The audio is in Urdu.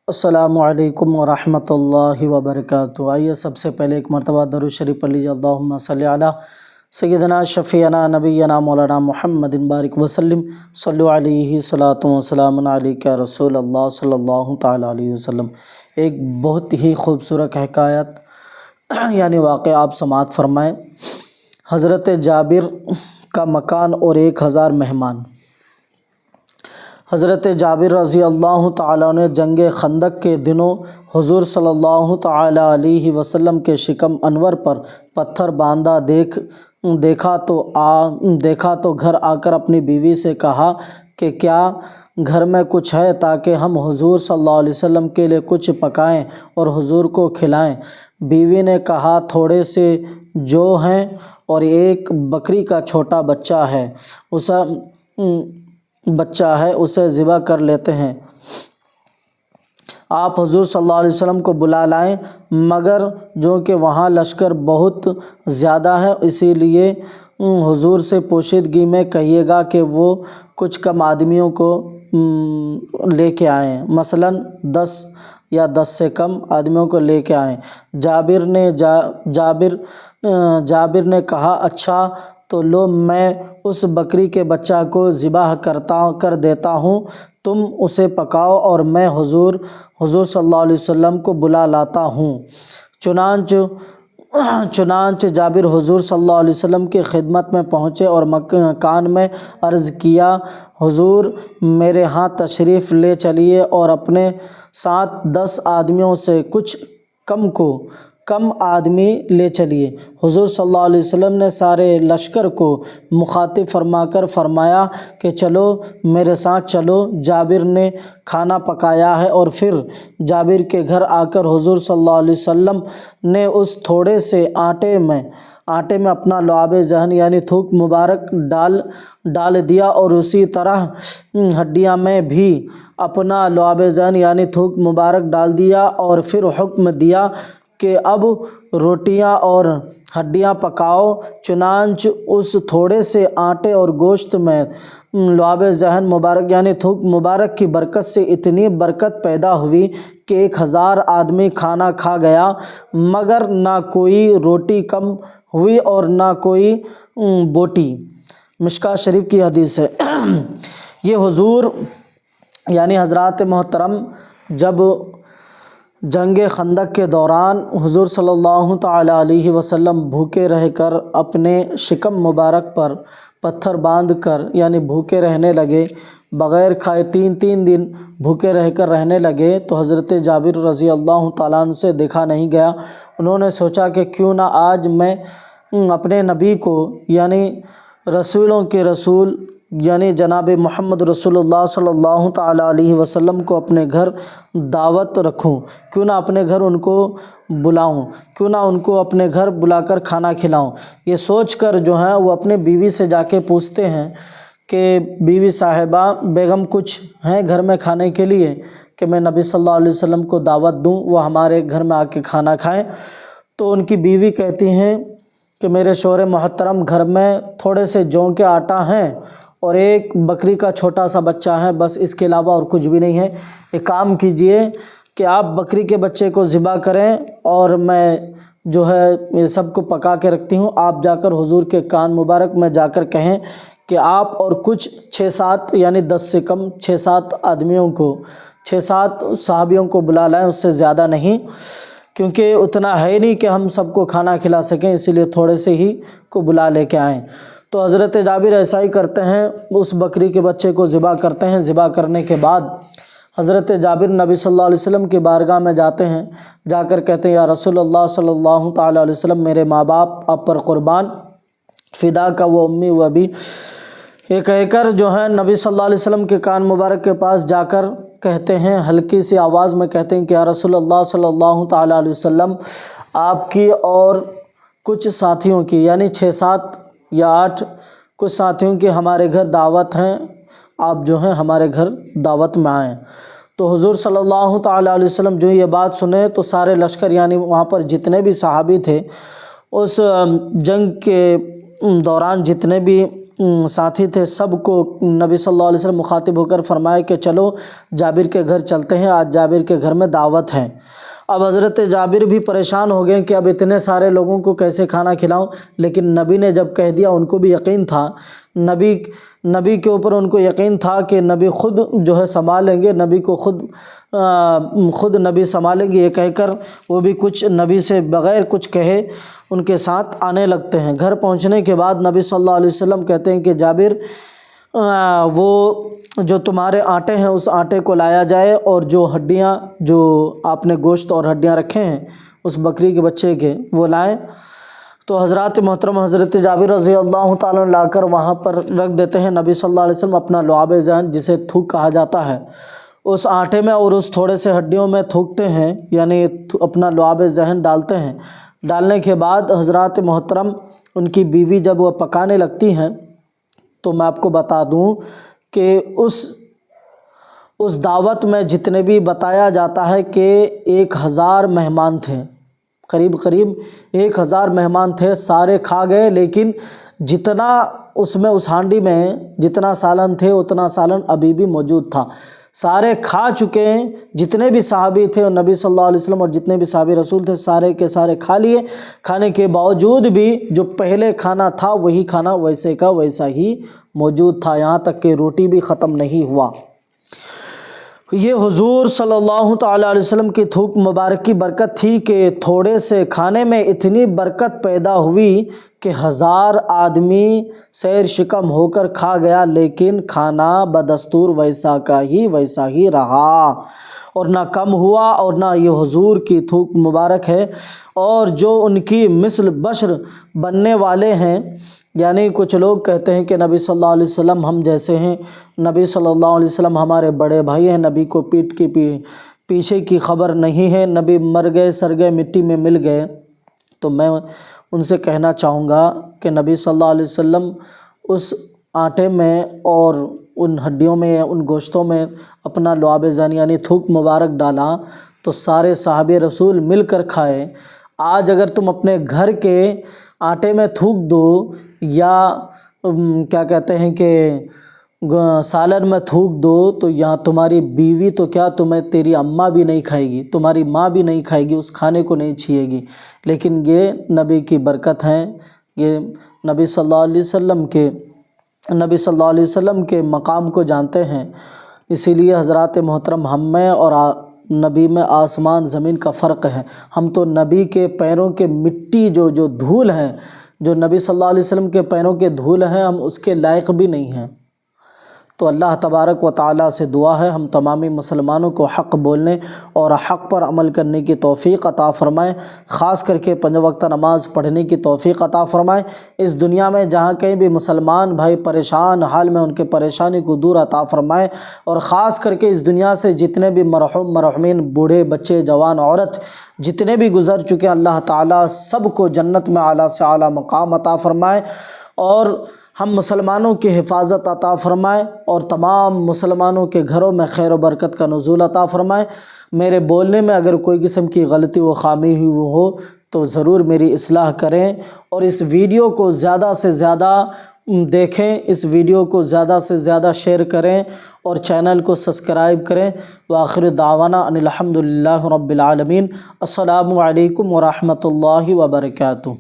السلام علیکم ورحمۃ اللہ وبرکاتہ۔ آئیے سب سے پہلے ایک مرتبہ درود شریف پڑھ لیجیے۔ اللہم صلی علی سیدنا شفیعنا نبینا مولانا محمد بارک وسلم صلو علیہ صلاۃ وسلام علیک یا رسول اللہ صلی اللہ تعالیٰ علیہ وسلم۔ ایک بہت ہی خوبصورت حکایت یعنی واقعہ آپ سماعت فرمائیں۔ حضرت جابر کا مکان اور 1000 مہمان۔ حضرت جابر رضی اللہ تعالیٰ نے جنگ خندق کے دنوں حضور صلی اللہ تعالیٰ علیہ وسلم کے شکم انور پر پتھر باندھا دیکھا تو گھر آ کر اپنی بیوی سے کہا کہ کیا گھر میں کچھ ہے تاکہ ہم حضور صلی اللہ علیہ وسلم کے لیے کچھ پکائیں اور حضور کو کھلائیں۔ بیوی نے کہا تھوڑے سے جو ہیں اور ایک بکری کا چھوٹا بچہ ہے اسے ذبح کر لیتے ہیں۔ آپ حضور صلی اللہ علیہ وسلم کو بلا لائیں، مگر جو کہ وہاں لشکر بہت زیادہ ہے اسی لیے حضور سے پوشیدگی میں کہیے گا کہ وہ کچھ کم آدمیوں کو لے کے آئیں، مثلاً 10 یا 10 سے کم آدمیوں کو لے کے آئیں۔ جابر نے کہا اچھا تو لو میں اس بکری کے بچہ کو ذبح کر دیتا ہوں، تم اسے پکاؤ اور میں حضور صلی اللہ علیہ وسلم کو بلا لاتا ہوں۔ چنانچہ جابر حضور صلی اللہ علیہ وسلم کی خدمت میں پہنچے اور کان میں عرض کیا حضور میرے ہاں تشریف لے چلیے اور اپنے ساتھ 10 آدمیوں سے کچھ کم آدمی لے چلیے۔ حضور صلی اللہ علیہ وسلم نے سارے لشکر کو مخاطب فرما کر فرمایا کہ چلو میرے ساتھ چلو۔ جابر نے کھانا پکایا ہے اور پھر جابر کے گھر آ کر حضور صلی اللہ علیہ وسلم نے اس تھوڑے سے آٹے میں اپنا لعاب ذہن یعنی تھوک مبارک ڈال دیا اور اسی طرح ہڈیاں میں بھی اپنا لعاب ذہن یعنی تھوک مبارک ڈال دیا اور پھر حکم دیا کہ اب روٹیاں اور ہڈیاں پکاؤ۔ چنانچہ اس تھوڑے سے آٹے اور گوشت میں لعاب ذہن مبارک یعنی تھوک مبارک کی برکت سے اتنی برکت پیدا ہوئی کہ 1000 آدمی کھانا کھا گیا، مگر نہ کوئی روٹی کم ہوئی اور نہ کوئی بوٹی۔ مشکوٰۃ شریف کی حدیث ہے۔ یہ حضور یعنی حضرات محترم جب جنگ خندق کے دوران حضور صلی اللہ تعالیٰ علیہ وسلم بھوکے رہ کر اپنے شکم مبارک پر پتھر باندھ کر یعنی بھوکے رہنے لگے، بغیر کھائے 3 دن بھوکے رہ کر رہنے لگے، تو حضرت جابر رضی اللہ تعالیٰ عنہ سے دیکھا نہیں گیا۔ انہوں نے سوچا کہ کیوں نہ آج میں اپنے نبی کو یعنی رسولوں کے رسول یعنی جناب محمد رسول اللہ صلی اللہ تعالیٰ علیہ وسلم کو اپنے گھر دعوت رکھوں، کیوں نہ اپنے گھر ان کو بلاؤں، کیوں نہ ان کو اپنے گھر بلا کر کھانا کھلاؤں۔ یہ سوچ کر جو ہے وہ اپنے بیوی سے جا کے پوچھتے ہیں کہ بیوی صاحبہ بیگم کچھ ہیں گھر میں کھانے کے لیے کہ میں نبی صلی اللہ علیہ وسلم کو دعوت دوں، وہ ہمارے گھر میں آ کے کھانا کھائیں۔ تو ان کی بیوی کہتی ہیں کہ میرے شوہر محترم گھر میں تھوڑے سے جوں کے آٹا ہیں اور ایک بکری کا چھوٹا سا بچہ ہے، بس اس کے علاوہ اور کچھ بھی نہیں ہے۔ ایک کام کیجئے کہ آپ بکری کے بچے کو ذبح کریں اور میں جو ہے یہ سب کو پکا کے رکھتی ہوں، آپ جا کر حضور کے کان مبارک میں جا کر کہیں کہ آپ اور کچھ 6-7 یعنی 10 سے کم 6-7 آدمیوں کو 6-7 صحابیوں کو بلا لائیں، اس سے زیادہ نہیں، کیونکہ اتنا ہے نہیں کہ ہم سب کو کھانا کھلا سکیں، اسی لیے تھوڑے سے ہی کو بلا لے کے آئیں۔ تو حضرت جابر ایسا ہی کرتے ہیں، اس بکری کے بچے کو ذبح کرتے ہیں۔ ذبح کرنے کے بعد حضرت جابر نبی صلی اللہ علیہ وسلم کی بارگاہ میں جاتے ہیں، جا کر کہتے ہیں یا رسول اللہ صلی اللہ تعالیٰ علیہ وسلم میرے ماں باپ آپ پر قربان، فدا کا وہ امی و ابی۔ یہ کہہ کر جو ہے نبی صلی اللہ علیہ وسلم کے کان مبارک کے پاس جا کر کہتے ہیں، ہلکی سی آواز میں کہتے ہیں کہ یا رسول اللہ صلی اللہ تعالیٰ علیہ وسلم آپ کی اور کچھ ساتھیوں کی یعنی 6-7 یا 8 کچھ ساتھیوں کی ہمارے گھر دعوت ہیں، آپ جو ہیں ہمارے گھر دعوت میں آئیں۔ تو حضور صلی اللہ تعالیٰ علیہ وسلم جو یہ بات سنے تو سارے لشکر یعنی وہاں پر جتنے بھی صحابی تھے اس جنگ کے دوران جتنے بھی ساتھی تھے سب کو نبی صلی اللہ علیہ وسلم مخاطب ہو کر فرمایا کہ چلو جابر کے گھر چلتے ہیں، آج جابر کے گھر میں دعوت ہے۔ اب حضرت جابر بھی پریشان ہو گئے کہ اب اتنے سارے لوگوں کو کیسے کھانا کھلاؤں، لیکن نبی نے جب کہہ دیا ان کو بھی یقین تھا، نبی کے اوپر ان کو یقین تھا کہ نبی خود جو ہے سنبھالیں گے، نبی کو خود نبی سنبھالیں گے، یہ کہہ کر وہ بھی کچھ نبی سے بغیر کچھ کہے ان کے ساتھ آنے لگتے ہیں۔ گھر پہنچنے کے بعد نبی صلی اللہ علیہ وسلم کہتے ہیں کہ جابر وہ جو تمہارے آٹے ہیں اس آٹے کو لایا جائے، اور جو ہڈیاں، جو آپ نے گوشت اور ہڈیاں رکھے ہیں اس بکری کے بچے کے، وہ لائیں۔ تو حضرات محترم حضرت جابر رضی اللہ تعالیٰ عنہ لا کر وہاں پر رکھ دیتے ہیں۔ نبی صلی اللہ علیہ وسلم اپنا لعاب ذہن، جسے تھوک کہا جاتا ہے، اس آٹے میں اور اس تھوڑے سے ہڈیوں میں تھوکتے ہیں، یعنی اپنا لعاب ذہن ڈالتے ہیں۔ ڈالنے کے بعد حضرات محترم ان کی بیوی جب وہ پکانے لگتی ہیں، تو میں آپ کو بتا دوں کہ اس دعوت میں جتنے بھی بتایا جاتا ہے کہ 1000 مہمان تھے، قریب 1000 مہمان تھے، سارے کھا گئے، لیکن جتنا اس ہانڈی میں جتنا سالن تھے اتنا سالن ابھی بھی موجود تھا، سارے کھا چکے ہیں۔ جتنے بھی صحابی تھے اور نبی صلی اللہ علیہ وسلم اور جتنے بھی صحابی رسول تھے، سارے کے سارے کھا لیے۔ کھانے کے باوجود بھی جو پہلے کھانا تھا وہی کھانا ویسے کا ویسا ہی موجود تھا، یہاں تک کہ روٹی بھی ختم نہیں ہوا۔ یہ حضور صلی اللہ تعالیٰ علیہ وسلم کی تھوک مبارک کی برکت تھی کہ تھوڑے سے کھانے میں اتنی برکت پیدا ہوئی کہ 1000 آدمی سیر شکم ہو کر کھا گیا، لیکن کھانا بدستور ویسا ہی رہا، اور نہ کم ہوا، اور نہ یہ حضور کی تھوک مبارک ہے۔ اور جو ان کی مثل بشر بننے والے ہیں، یعنی کچھ لوگ کہتے ہیں کہ نبی صلی اللہ علیہ وسلم ہم جیسے ہیں، نبی صلی اللہ علیہ وسلم ہمارے بڑے بھائی ہیں، نبی کو پیٹ کی پیچھے کی خبر نہیں ہے، نبی مر گئے سر گئے مٹی میں مل گئے۔ تو میں ان سے کہنا چاہوں گا کہ نبی صلی اللہ علیہ وسلم اس آٹے میں اور ان ہڈیوں میں، ان گوشتوں میں اپنا لعاب ذہن یعنی تھوک مبارک ڈالا، تو سارے صحابہ رسول مل کر کھائے۔ آج اگر تم اپنے گھر کے آٹے میں تھوک دو، یا کیا کہتے ہیں کہ سالن میں تھوک دو، تو یہاں تمہاری بیوی تو کیا، تیری اماں بھی نہیں کھائے گی، تمہاری ماں بھی نہیں کھائے گی، اس کھانے کو نہیں چھیے گی۔ لیکن یہ نبی کی برکت ہے، یہ نبی صلی اللہ علیہ وسلم کے مقام کو جانتے ہیں۔ اسی لیے حضرات محترم ہم میں اور نبی میں آسمان زمین کا فرق ہے۔ ہم تو نبی کے پیروں کے مٹی جو دھول ہے، جو نبی صلی اللہ علیہ وسلم کے پیروں کے دھول ہیں، ہم اس کے لائق بھی نہیں ہیں۔ تو اللہ تبارک و تعالیٰ سے دعا ہے ہم تمامی مسلمانوں کو حق بولنے اور حق پر عمل کرنے کی توفیق عطا فرمائے، خاص کر کے 5 وقت نماز پڑھنے کی توفیق عطا فرمائے۔ اس دنیا میں جہاں کہیں بھی مسلمان بھائی پریشان حال میں، ان کے پریشانی کو دور عطا فرمائے، اور خاص کر کے اس دنیا سے جتنے بھی مرحومین بوڑھے بچے جوان عورت جتنے بھی گزر چکے، اللہ تعالیٰ سب کو جنت میں اعلیٰ سے اعلیٰ مقام عطا فرمائے، اور ہم مسلمانوں کی حفاظت عطا فرمائے، اور تمام مسلمانوں کے گھروں میں خیر و برکت کا نزول عطا فرمائے۔ میرے بولنے میں اگر کوئی قسم کی غلطی و خامی ہوئی ہو تو ضرور میری اصلاح کریں، اور اس ویڈیو کو زیادہ سے زیادہ دیکھیں، اس ویڈیو کو زیادہ سے زیادہ شیئر کریں، اور چینل کو سبسکرائب کریں۔ وآخر دعوانا ان الحمد للہ رب العالمین۔ السلام علیکم ورحمۃ اللہ وبرکاتہ۔